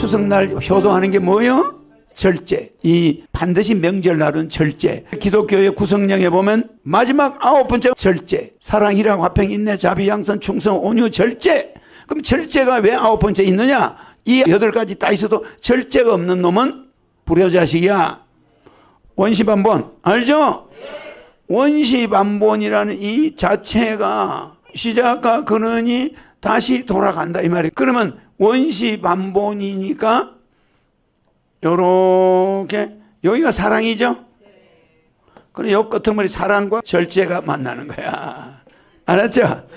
추석날 효도하는 게 뭐예요? 절제. 이 반드시 명절날은 절제. 기독교의 구성령에 보면 마지막 9번째 절제. 사랑, 희락, 화평, 인내, 자비, 양선, 충성, 온유, 절제. 그럼 절제가 왜 9번째 있느냐? 이 8가지 다 있어도 절제가 없는 놈은 불효자식이야. 원시반본 알죠? 원시반본이라는 이 자체가 시작과 근원이 다시 돌아간다 이 말이에요. 그러면 원시반본이니까 요렇게 여기가 사랑이죠? 그럼 요 끄트머리 사랑과 절제가 만나는 거야. 알았죠?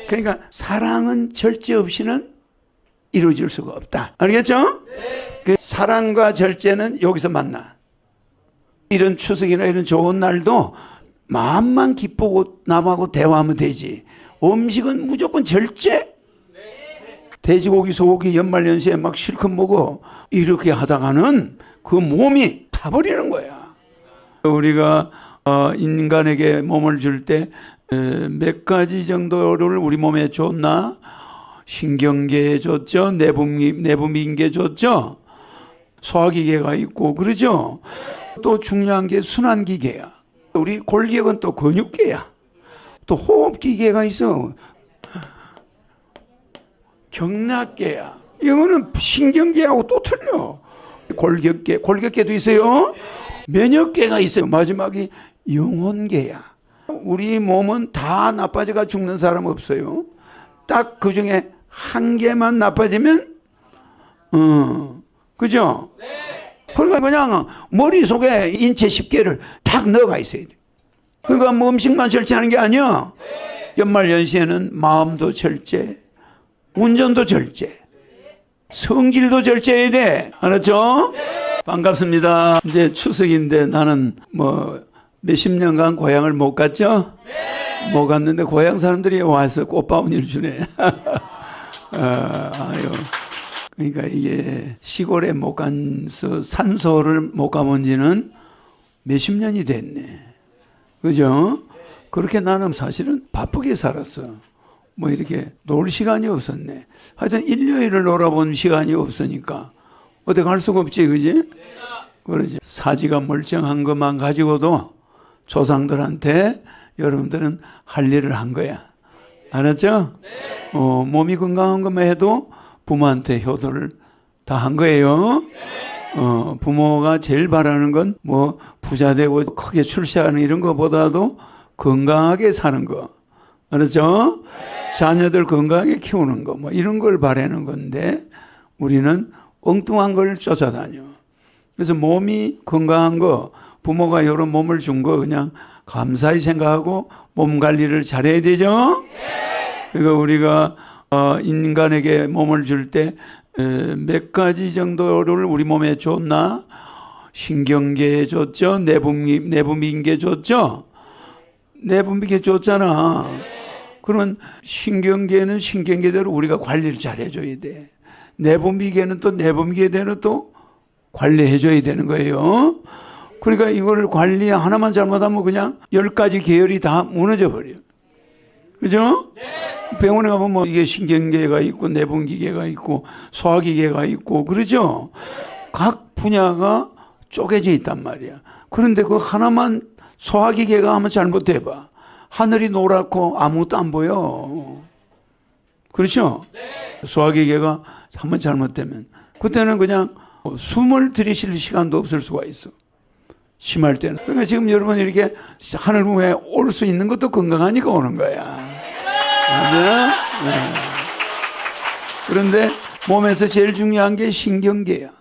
그러니까 사랑은 절제 없이는 이루어질 수가 없다. 알겠죠? 그 사랑과 절제는 여기서 만나. 이런 추석이나 이런 좋은 날도 마음만 기쁘고 남하고 대화하면 되지. 음식은 무조건 절제. 돼지고기, 소고기 연말연시에 막 실컷 먹어. 이렇게 하다가는 그 몸이 타버리는 거야. 우리가 인간에게 몸을 줄 때 몇 가지 정도를 우리 몸에 줬나? 신경계에 줬죠. 내분비인계에 줬죠. 소화기계가 있고 그러죠. 또 중요한 게 순환기계야. 우리 골격은 또 근육계야. 또 호흡기계가 있어. 경락계야. 이거는 신경계하고 또 틀려. 골격계도 있어요. 면역계가 있어요. 마지막이 영혼계야. 우리 몸은 다 나빠져가 죽는 사람 없어요. 딱 그 중에 한 개만 나빠지면 그죠? 그러니까 그냥 머릿속에 인체 10개를 딱 넣어가 있어야 돼. 그러니까 뭐 음식만 절제하는 게 아니야. 연말연시에는 마음도 절제, 운전도 절제, 성질도 절제해야 돼. 알았죠? 반갑습니다. 이제 추석인데 나는 뭐 몇십 년간 고향을 못 갔죠? 못 갔는데 고향 사람들이 와서 꽃바구니를 주네. 아유. 그러니까 이게 시골에 못 가서 산소를 못 가본 지는 몇십 년이 됐네. 그죠? 그렇게 나는 사실은 바쁘게 살았어. 뭐 이렇게 놀 시간이 없었네. 하여튼 일요일을 놀아본 시간이 없으니까 어디 갈 수가 없지, 그지? 그러지. 사지가 멀쩡한 것만 가지고도 조상들한테 여러분들은 할 일을 한 거야. 알았죠? 몸이 건강한 것만 해도 부모한테 효도를 다 한 거예요. 부모가 제일 바라는 건 뭐 부자 되고 크게 출세하는 이런 것보다도 건강하게 사는 거. 알았죠? 자녀들 건강하게 키우는 거. 뭐 이런 걸 바라는 건데 우리는 엉뚱한 걸 쫓아다녀. 그래서 몸이 건강한 거, 부모가 이런 몸을 준 거 그냥 감사히 생각하고 몸 관리를 잘해야 되죠? 그러니까 우리가 인간에게 몸을 줄 때 몇 가지 정도를 우리 몸에 줬나? 신경계에 줬죠? 내분비인계에 줬죠? 내분비계 줬잖아. 그러면 신경계는 신경계대로 우리가 관리를 잘 해줘야 돼. 내분비계는 또 내분비계대로 또 관리해줘야 되는 거예요. 그러니까 이걸 관리 하나만 잘못하면 그냥 10가지 계열이 다 무너져 버려. 그죠? 병원에 가보면 뭐 이게 신경계가 있고 내분기계가 있고 소화기계가 있고 그러죠? 각 분야가 쪼개져 있단 말이야. 그런데 그 하나만 소화기계가 한번 잘못해봐. 하늘이 노랗고 아무것도 안 보여. 그렇죠? 소화기계가 한번 잘못되면 그때는 그냥 숨을 들이쉴 시간도 없을 수가 있어. 심할 때는. 그러니까 지금 여러분 이렇게 하늘 위에 올 수 있는 것도 건강하니까 오는 거야. 맞아? 네. 그런데 몸에서 제일 중요한 게 신경계야.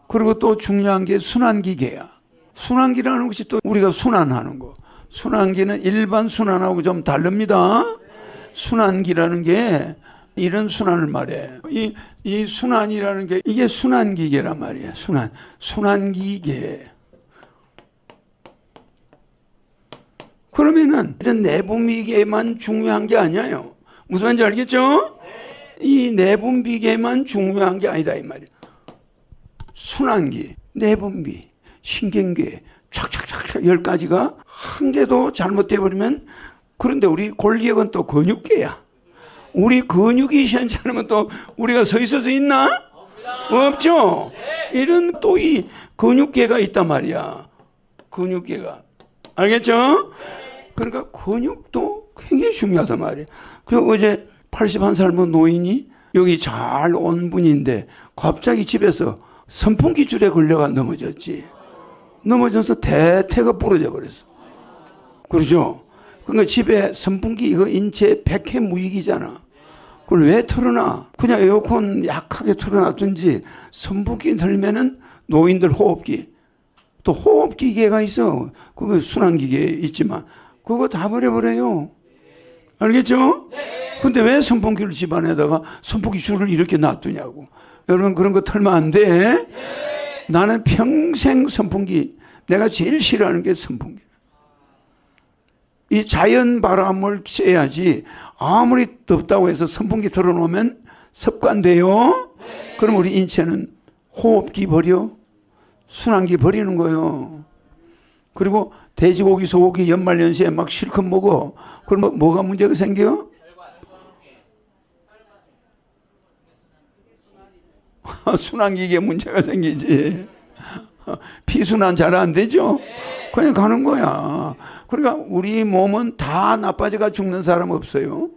그리고 또 중요한 게 순환기계야. 순환기라는 것이 또 우리가 순환하는 거. 순환기는 일반 순환하고 좀 다릅니다. 순환기라는 게 이런 순환을 말해. 이 순환이라는 게 이게 순환기계란 말이야. 순환기계. 그러면은 이런 내분비계만 중요한 게 아니에요. 무슨 말인지 알겠죠? 이 내분비계만 중요한 게 아니다 이 말이에요. 순환기, 내분비, 신경계 촥촥촥 10가지가 한 개도 잘못돼 버리면 그런데 우리 골격은 또 근육계야. 우리 근육이 시원찮으면 또 우리가 서 있을 수 있나? 없죠? 이런 또 이 근육계가 있단 말이야. 근육계가. 알겠죠? 그러니까 근육도 굉장히 중요하단 말이에요. 그리고 어제 81살 노인이 여기 잘 온 분인데 갑자기 집에서 선풍기 줄에 걸려가 넘어졌지. 넘어져서 대퇴가 부러져 버렸어. 그러죠? 그러니까 집에 선풍기 이거 인체 백해무익이잖아. 그걸 왜 틀어놔? 그냥 에어컨 약하게 틀어놨든지 선풍기 틀면은 노인들 호흡기. 또 호흡기계가 있어. 그거 순환기계 있지만 그거 다 버려버려요. 알겠죠? 근데 왜 선풍기를 집안에다가 선풍기 줄을 이렇게 놔두냐고. 여러분 그런 거 틀면 안 돼. 나는 평생 선풍기, 내가 제일 싫어하는 게 선풍기. 이 자연 바람을 쐬야지. 아무리 덥다고 해서 선풍기 틀어놓으면 습관돼요. 그럼 우리 인체는 호흡기 버려, 순환기 버리는 거예요. 그리고 돼지고기, 소고기 연말연시에 막 실컷 먹어. 그러면 뭐가 문제가 생겨? 순환기계 문제가 생기지. 피순환 잘 안 되죠? 그냥 가는 거야. 그러니까 우리 몸은 다 나빠져가 죽는 사람 없어요.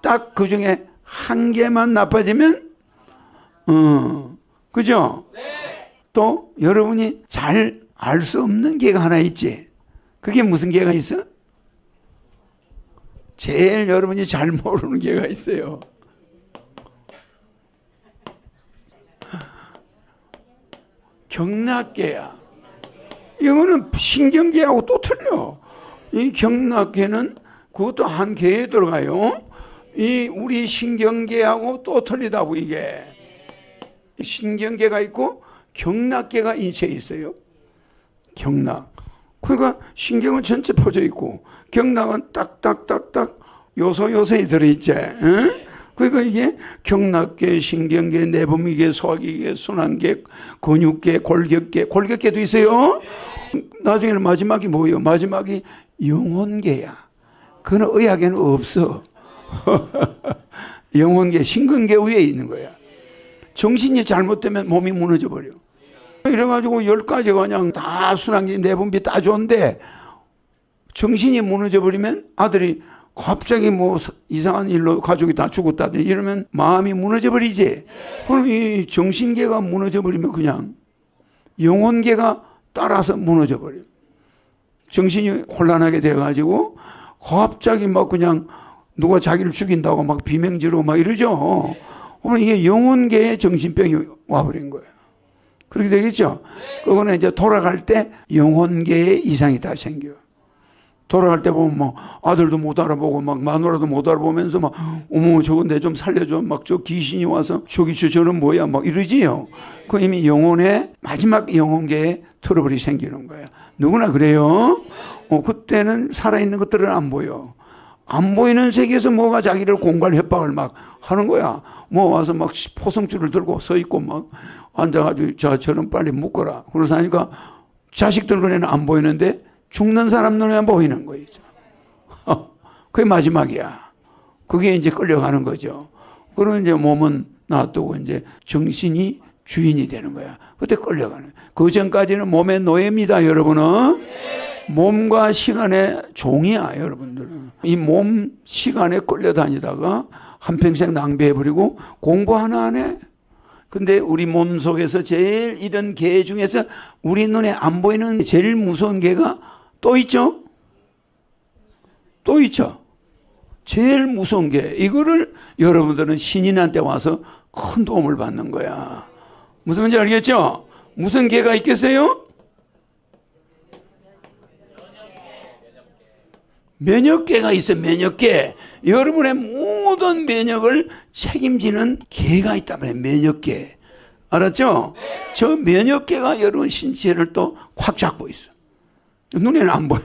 딱 그 중에 한 개만 나빠지면, 그죠? 또 여러분이 잘 알 수 없는 개가 하나 있지. 그게 무슨 개가 있어? 제일 여러분이 잘 모르는 개가 있어요. 경락계야. 이거는 신경계하고 또 틀려. 이 경락계는 그것도 한 개에 들어가요. 이 우리 신경계하고 또 틀리다고 이게. 신경계가 있고 경락계가 인체에 있어요. 경락. 그러니까 신경은 전체 퍼져 있고 경락은 딱딱딱딱 요소요소에 들어있지. 응? 그러니까 이게 경락계, 신경계, 내분비계, 소화기계, 순환계, 근육계, 골격계, 골격계도 있어요. 나중에는 마지막이 뭐예요? 마지막이 영혼계야. 그건 의학에는 없어. 영혼계, 신근계 위에 있는 거야. 정신이 잘못되면 몸이 무너져 버려. 이래가지고 10가지가 그냥 다 순환기, 내분비 다 좋은데 정신이 무너져 버리면 아들이 갑자기 뭐 이상한 일로 가족이 다 죽었다든지 이러면 마음이 무너져 버리지. 그럼 이 정신계가 무너져 버리면 그냥 영혼계가 따라서 무너져 버려. 정신이 혼란하게 돼가지고 갑자기 막 그냥 누가 자기를 죽인다고 막 비명지르고 막 이러죠. 그러면 이게 영혼계의 정신병이 와버린 거예요. 그렇게 되겠죠? 그거는 이제 돌아갈 때 영혼계의 이상이 다 생겨요. 돌아갈 때 보면 막 아들도 못 알아보고 막 마누라도 못 알아보면서 막 어머 저거 내 좀 살려줘 막 저 귀신이 와서 저기 저는 뭐야 막 이러지요. 그 이미 영혼의 마지막 영혼계에 트러블이 생기는 거예요. 누구나 그래요. 그때는 살아있는 것들은 안 보여. 안 보이는 세계에서 뭐가 자기를 공갈 협박을 막 하는 거야. 뭐 와서 막 포성줄을 들고 서 있고 막 앉아가지고 저처럼 빨리 묶어라. 그래서 하니까 자식들 눈에는 안 보이는데 죽는 사람 눈에 보이는 거예요. 그게 마지막이야. 그게 이제 끌려가는 거죠. 그러면 이제 몸은 놔두고 이제 정신이 주인이 되는 거야. 그때 끌려가는 거야. 그 전까지는 몸의 노예입니다, 여러분은. 몸과 시간의 종이야, 여러분들은. 이 몸, 시간에 끌려다니다가 한평생 낭비해버리고 공부 하나 안 해. 근데 우리 몸 속에서 제일 이런 개 중에서 우리 눈에 안 보이는 제일 무서운 개가 또 있죠? 또 있죠? 제일 무서운 게 이거를 여러분들은 신인한테 와서 큰 도움을 받는 거야. 무슨 말인지 알겠죠? 무슨 개가 있겠어요? 면역계가 있어요. 면역계. 여러분의 모든 면역을 책임지는 계가 있단 말이에요. 면역계. 알았죠? 저 면역계가 여러분 신체를 또 꽉 잡고 있어. 눈에는 안 보여.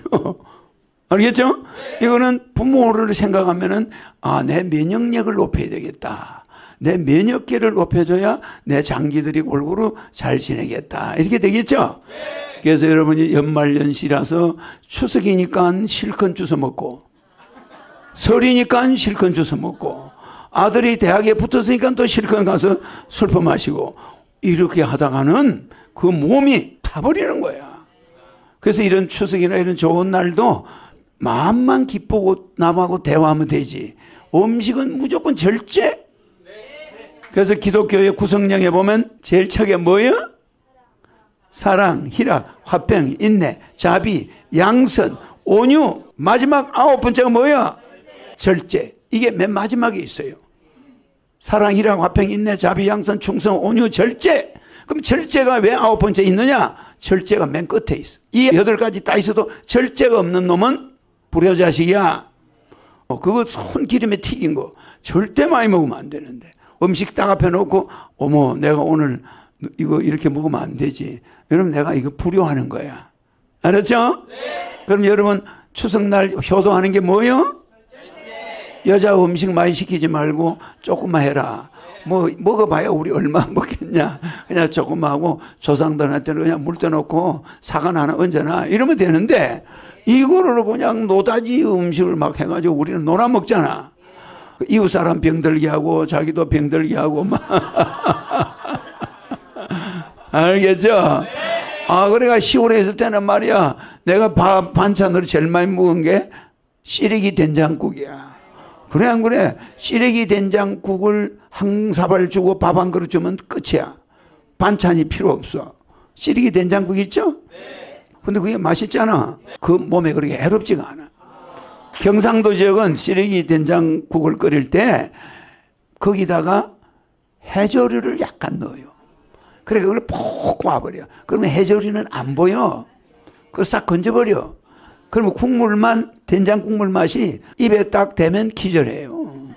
알겠죠? 이거는 부모를 생각하면은 내 면역력을 높여야 되겠다. 내 면역계를 높여줘야 내 장기들이 골고루 잘 지내겠다. 이렇게 되겠죠? 그래서 여러분이 연말연시라서 추석이니까 실컷 주워 먹고 설이니까 실컷 주워 먹고 아들이 대학에 붙었으니까 또 실컷 가서 술퍼 마시고 이렇게 하다가는 그 몸이 타버리는 거야. 그래서 이런 추석이나 이런 좋은 날도 마음만 기쁘고 남하고 대화하면 되지. 음식은 무조건 절제. 그래서 기독교의 구성령에 보면 제일 첫게 뭐예요? 사랑, 희락, 화평, 인내, 자비, 양선, 온유. 마지막 9번째가 뭐야? 절제. 이게 맨 마지막에 있어요. 사랑, 희락, 화평, 인내, 자비, 양선, 충성, 온유, 절제. 그럼 절제가 왜 9번째 있느냐? 절제가 맨 끝에 있어. 이 8가지 다 있어도 절제가 없는 놈은 불효자식이야. 그거 손기름에 튀긴 거 절대 많이 먹으면 안 되는데, 음식 딱 앞에 놓고 어머 내가 오늘 이거 이렇게 먹으면 안 되지. 여러분 내가 이거 불효하는 거야. 알았죠? 네. 그럼 여러분 추석날 효도하는 게 뭐예요? 여자 음식 많이 시키지 말고 조금만 해라. 뭐 먹어봐야 우리 얼마 먹겠냐. 그냥 조금만 하고 조상들한테는 그냥 물 떠놓고 사과 하나 얹어놔 이러면 되는데, 이거를 그냥 노다지 음식을 막 해가지고 우리는 놀아 먹잖아. 이웃 사람 병들게 하고 자기도 병들게 하고 막. 알겠죠? 그래가 시골에 있을 때는 말이야, 내가 반찬으로 제일 많이 먹은 게 시래기 된장국이야. 그래 안 그래? 시래기 된장국을 한 사발 주고 밥 한 그릇 주면 끝이야. 반찬이 필요 없어. 시래기 된장국 있죠? 근데 그게 맛있잖아. 그 몸에 그렇게 해롭지가 않아. 경상도 지역은 시래기 된장국을 끓일 때 거기다가 해조류를 약간 넣어요. 그래 그걸 푹 꽈버려. 그러면 해조류는 안 보여. 그걸 싹 건져버려. 그러면 국물만, 된장 국물 맛이 입에 딱 대면 기절해요.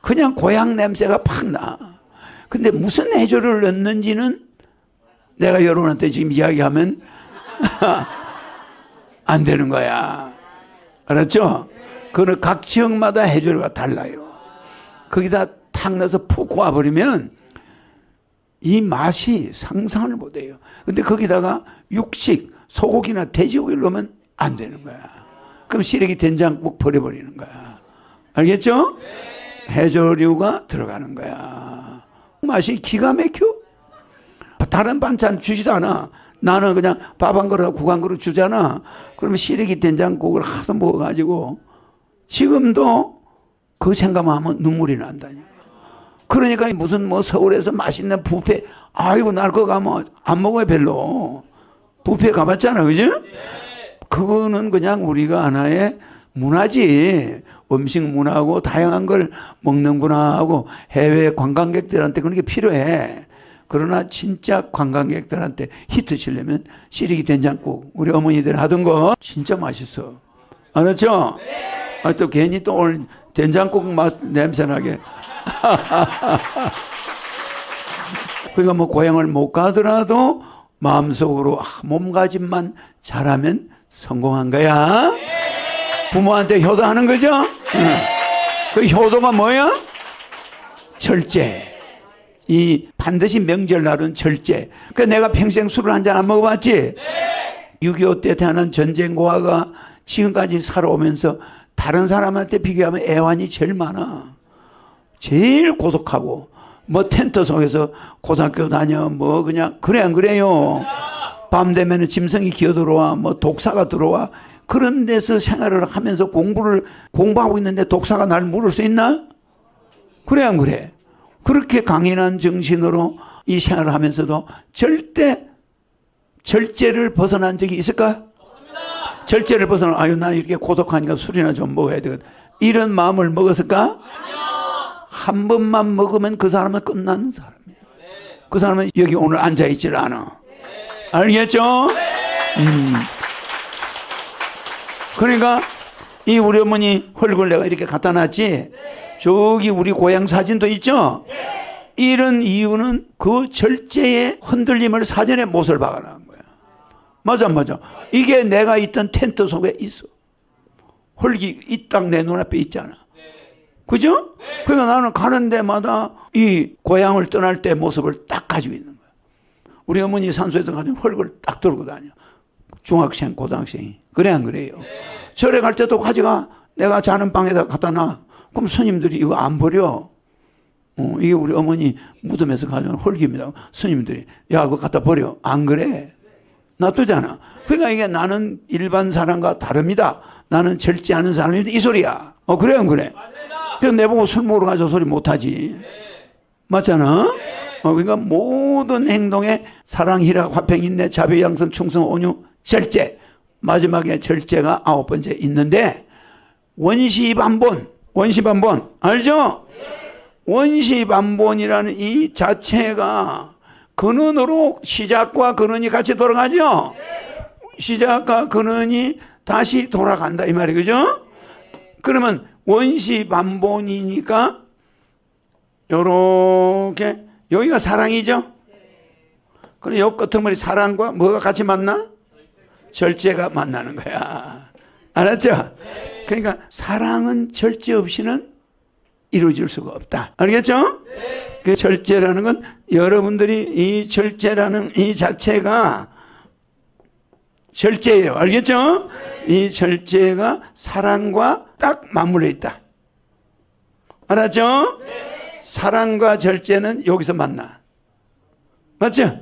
그냥 고향 냄새가 팍 나. 근데 무슨 해조류를 넣는지는 내가 여러분한테 지금 이야기하면 안 되는 거야. 알았죠? 그는 각 지역마다 해조류가 달라요. 거기다 탁 넣어서 푹 구워버리면 이 맛이 상상을 못해요. 근데 거기다가 육식, 소고기나 돼지고기를 넣으면 안 되는 거야. 그럼 시래기 된장국 버려버리는 거야. 알겠죠? 해조류가 들어가는 거야. 맛이 기가 막혀. 다른 반찬 주지도 않아. 나는 그냥 밥 한 그릇, 국 한 그릇 주잖아. 그러면 시래기 된장국을 하도 먹어가지고 지금도 그 생각만 하면 눈물이 난다니까. 그러니까 무슨 뭐 서울에서 맛있는 뷔페, 아이고 날 거 가면 안 먹어요 별로. 뷔페 가봤잖아, 그죠? 그거는 그냥 우리가 하나의 문화지. 음식 문화하고 다양한 걸 먹는구나 하고 해외 관광객들한테 그런 게 필요해. 그러나 진짜 관광객들한테 히트 치려면 시래기 된장국, 우리 어머니들 하던 거 진짜 맛있어. 알았죠? 또 괜히 또 오늘 된장국 맛 냄새나게. 그러니까 뭐 고향을 못 가더라도 마음속으로 몸가짐만 잘하면 성공한 거야. 부모한테 효도하는 거죠? 그 효도가 뭐야? 절제. 이 반드시 명절날은 절제. 그러니까 내가 평생 술을 한 잔 안 먹어봤지? 6.25 때 태어난 전쟁고아가 지금까지 살아오면서 다른 사람한테 비교하면 애환이 제일 많아. 제일 고독하고 뭐 텐트 속에서 고등학교 다녀 뭐 그냥 그래 안 그래요? 밤 되면 짐승이 기어들어와 뭐 독사가 들어와. 그런 데서 생활을 하면서 공부하고 있는데 독사가 날 물을 수 있나? 그래 안 그래? 그렇게 강인한 정신으로 이 생활을 하면서도 절대 절제를 벗어난 적이 있을까? 없습니다. 절제를 벗어나, 아유 나 이렇게 고독하니까 술이나 좀 먹어야 되거든, 이런 마음을 먹었을까? 아니요. 한 번만 먹으면 그 사람은 끝나는 사람이에요. 그 사람은 여기 오늘 앉아있질 않아. 알겠죠? 그러니까 이 우리 어머니 헐글 내가 이렇게 갖다 놨지. 저기 우리 고향 사진도 있죠? 이런 이유는 그 절제의 흔들림을 사전에 못을 박아놓은 거야. 맞아. 이게 내가 있던 텐트 속에 있어. 헐기 이 딱 내 눈앞에 있잖아. 그죠? 그러니까 나는 가는 데마다 이 고향을 떠날 때 모습을 딱 가지고 있는 거야. 우리 어머니 산소에서 가지고 헐글 딱 들고 다녀. 중학생, 고등학생이. 그래 안 그래요? 절에 갈 때도 가져가. 내가 자는 방에다 갖다 놔. 그럼 스님들이 이거 안 버려. 이게 우리 어머니 무덤에서 가져온 홀기입니다. 스님들이 야 그거 갖다 버려. 안 그래? 놔두잖아. 그러니까 이게 나는 일반 사람과 다릅니다. 나는 절제하는 사람입니다. 이 소리야. 그래 안 그래? 그래서 내보고 술 먹으러 가서 소리 못하지. 맞잖아. 그러니까 모든 행동에 사랑, 희락, 화평, 인내, 자비, 양선, 충성, 온유, 절제. 마지막에 절제가 9번째 있는데 원시반본 알죠? 원시반본이라는 이 자체가 근원으로 시작과 근원이 같이 돌아가죠? 시작과 근원이 다시 돌아간다 이 말이에요. 그죠? 그러면 원시반본이니까 요렇게 여기가 사랑이죠? 그럼 요 끄트머리 사랑과 뭐가 같이 만나? 절제가 만나는 거야. 알았죠? 그러니까 사랑은 절제 없이는 이루어질 수가 없다. 알겠죠? 그 절제라는 건 여러분들이 이 절제라는 이 자체가 절제예요. 알겠죠? 이 절제가 사랑과 딱 맞물려 있다. 알았죠? 사랑과 절제는 여기서 만나. 맞죠?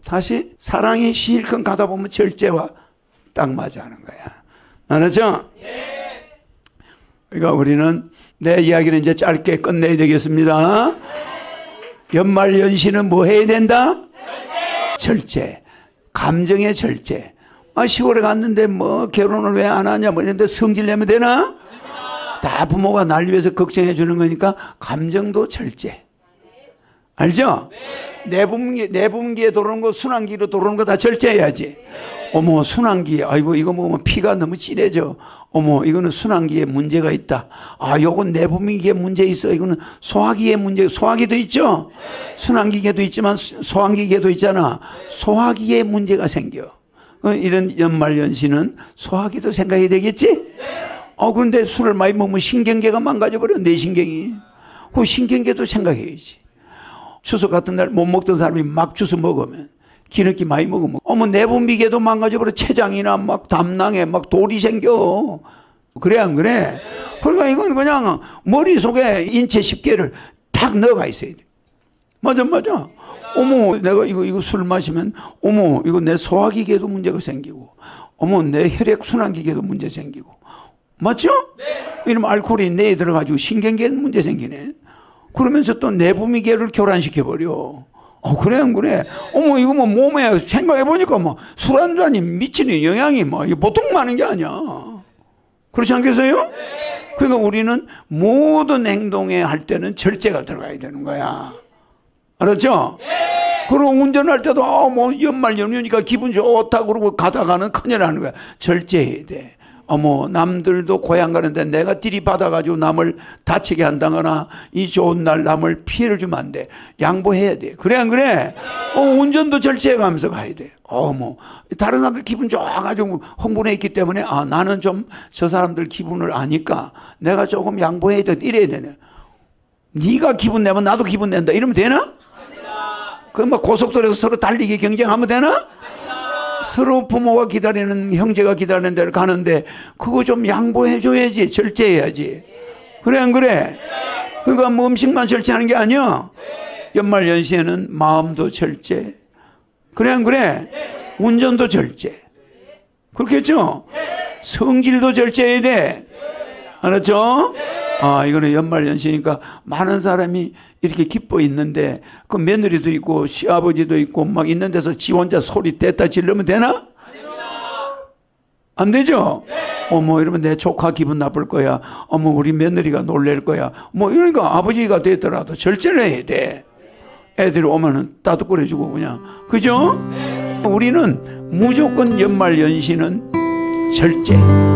다시 사랑이 실컷 가다 보면 절제와 딱 맞아 하는 거야. 알았죠? 그러니까 우리는 내 이야기는 이제 짧게 끝내야 되겠습니다. 연말연시는 뭐 해야 된다? 절제. 감정의 절제. 10월에 갔는데 뭐 결혼을 왜 안 하냐 뭐 이런데 성질 내면 되나? 다 부모가 날 위해서 걱정해 주는 거니까 감정도 절제. 알죠? 내분기에 들어오는 거 순환기로 들어오는 거 다 절제해야지. 어머 순환기 아이고 이거 먹으면 피가 너무 진해져. 어머 이거는 순환기에 문제가 있다. 요건 내분기에 문제 있어. 이거는 소화기에 문제. 소화기도 있죠. 순환기계도 있지만 소환기계도 있잖아. 소화기에 문제가 생겨. 이런 연말연시는 소화기도 생각해야 되겠지? 근데 술을 많이 먹으면 신경계가 망가져버려. 내 신경이. 그 신경계도 생각해야지. 추석 같은 날 못 먹던 사람이 막 주스 먹으면 기름기 많이 먹으면 내분비계도 망가져버려. 췌장이나 막 담낭에 막 돌이 생겨. 그래 안 그래? 그러니까 이건 그냥 머릿속에 인체 10개를 탁 넣어가 있어야 돼. 맞아. 어머 내가 이거 술 마시면 이거 내 소화기계도 문제가 생기고 내 혈액순환기계도 문제 생기고 맞죠? 이러면 알코올이 뇌에 들어가지고 신경계에 문제 생기네. 그러면서 또 내분비계를 교란시켜버려. 그래 안 그래? 이거 뭐 몸에 생각해보니까 술 한 잔이 미치는 영향이 이게 보통 많은 게 아니야. 그렇지 않겠어요? 그러니까 우리는 모든 행동에 할 때는 절제가 들어가야 되는 거야. 알았죠? 그리고 운전할 때도 연말 연휴니까 기분 좋다 그러고 가다가는 큰일 나는 거야. 절제해야 돼. 남들도 고향 가는데 내가 들이받아가지고 남을 다치게 한다거나 이 좋은 날 남을 피해를 주면 안 돼. 양보해야 돼. 그래 안 그래? 운전도 절제해가면서 가야 돼. 다른 사람들 기분 좋아가지고 흥분해 있기 때문에 나는 좀 저 사람들 기분을 아니까 내가 조금 양보해야 돼. 이래야 되네. 네가 기분 내면 나도 기분 낸다. 이러면 되나? 그럼 고속도로에서 서로 달리기 경쟁하면 되나? 서로 부모가 기다리는 형제가 기다리는 데를 가는데 그거 좀 양보해 줘야지. 절제해야지. 그래 안 그래? 그러니까 음식만 절제하는 게 아니야. 연말연시에는 마음도 절제. 그래 안 그래? 운전도 절제. 그렇겠죠? 성질도 절제해야 돼. 알았죠? 이거는 연말연시니까 많은 사람이 이렇게 기뻐 있는데 그 며느리도 있고 시아버지도 있고 막 있는 데서 지 혼자 소리 뗐다 지르면 되나? 안 되죠? 이러면 내 조카 기분 나쁠 거야. 우리 며느리가 놀랄 거야. 이러니까 아버지가 됐더라도 절제를 해야 돼. 애들이 오면은 따뜻거려주고 그냥. 그죠? 우리는 무조건 연말연시는 절제.